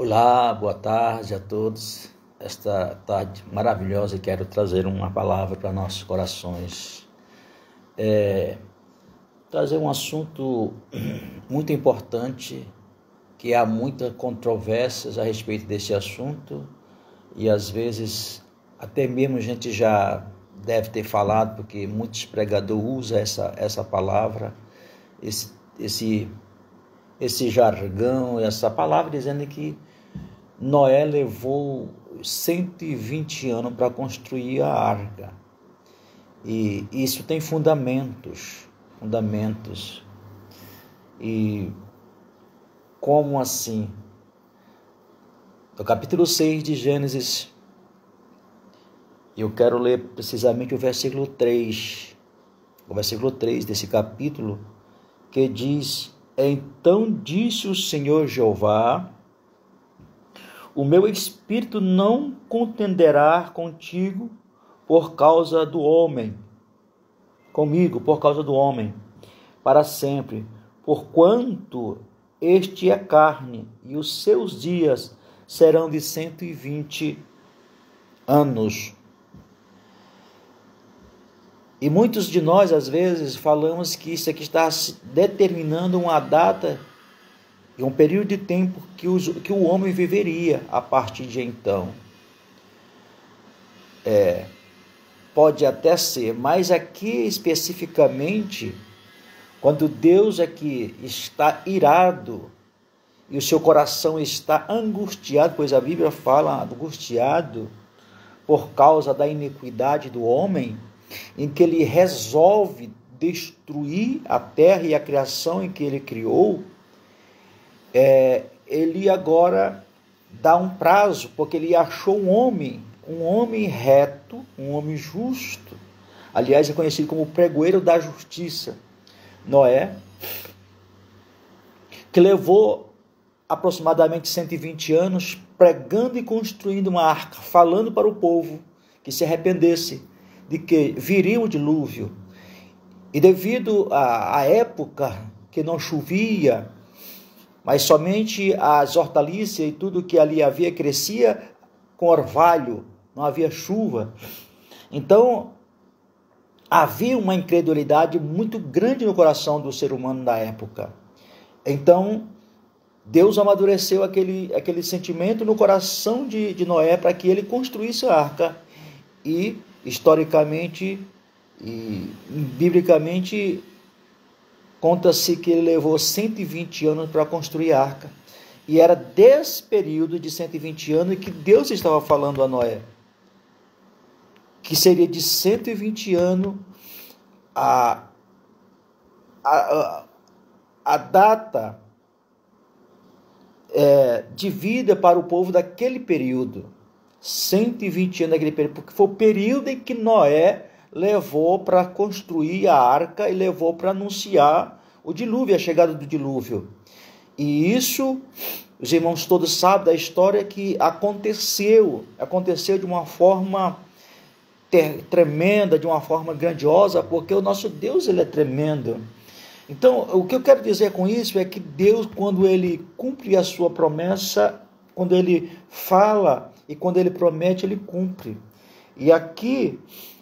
Olá, boa tarde a todos. Esta tarde maravilhosa quero trazer uma palavra para nossos corações. Trazer um assunto muito importante, que há muitas controvérsias a respeito desse assunto e às vezes até mesmo a gente já deve ter falado, porque muitos pregadores usam essa palavra, esse jargão, essa palavra dizendo que Noé levou 120 anos para construir a arca. E isso tem fundamentos. E como assim? No capítulo 6 de Gênesis, eu quero ler precisamente o versículo 3. O versículo 3 desse capítulo, que diz: Então disse o Senhor Jeová: o meu espírito não contenderá contigo por causa do homem, para sempre, porquanto este é carne, e os seus dias serão de 120 anos. E muitos de nós, às vezes, falamos que isso aqui está determinando uma data e um período de tempo que o homem viveria a partir de então. Pode até ser, mas aqui especificamente, quando Deus aqui está irado e o seu coração está angustiado, pois a Bíblia fala angustiado por causa da iniquidade do homem, em que ele resolve destruir a terra e a criação em que ele criou, ele agora dá um prazo, porque ele achou um homem reto, um homem justo, aliás é conhecido como o pregoeiro da justiça, Noé, que levou aproximadamente 120 anos pregando e construindo uma arca, falando para o povo que se arrependesse, de que viria o dilúvio, e devido à época que não chovia, mas somente as hortaliças e tudo que ali havia crescia com orvalho, não havia chuva. Então, havia uma incredulidade muito grande no coração do ser humano da época. Então, Deus amadureceu aquele sentimento no coração de Noé para que ele construísse a arca. E, historicamente e biblicamente, conta-se que ele levou 120 anos para construir a arca. E era desse período de 120 anos que Deus estava falando a Noé, que seria de 120 anos a data de vida para o povo daquele período. 120 anos daquele período, porque foi o período em que Noé levou para construir a arca e levou para anunciar o dilúvio, a chegada do dilúvio. E isso, os irmãos todos sabem da história que aconteceu de uma forma tremenda, de uma forma grandiosa, porque o nosso Deus, ele é tremendo. Então, o que eu quero dizer com isso é que Deus, quando ele cumpre a sua promessa, quando ele fala e quando ele promete, ele cumpre. E aqui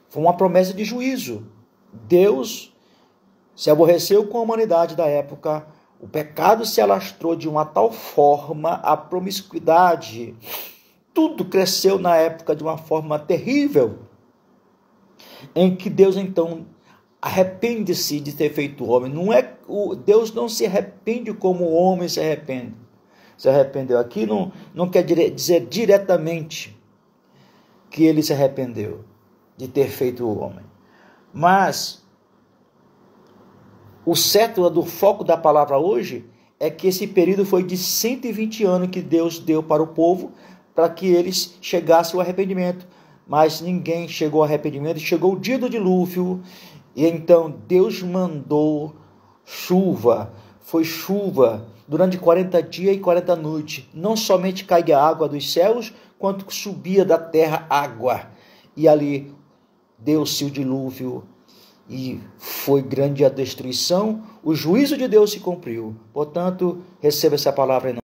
foi uma promessa de juízo. Deus se aborreceu com a humanidade da época. O pecado se alastrou de uma tal forma, a promiscuidade, tudo cresceu na época de uma forma terrível, em que Deus então arrepende-se de ter feito o homem. Deus não se arrepende como o homem se arrependeu. Aqui não quer dizer diretamente que ele se arrependeu de ter feito o homem. Mas o certo do foco da palavra hoje é que esse período foi de 120 anos que Deus deu para o povo, para que eles chegassem ao arrependimento. Mas ninguém chegou ao arrependimento. Chegou o dia do dilúvio, e então Deus mandou chuva. Foi chuva durante 40 dias e 40 noites. Não somente caía água dos céus, quanto subia da terra água. E ali deu-se o dilúvio e foi grande a destruição. O juízo de Deus se cumpriu. Portanto, receba essa palavra em nome.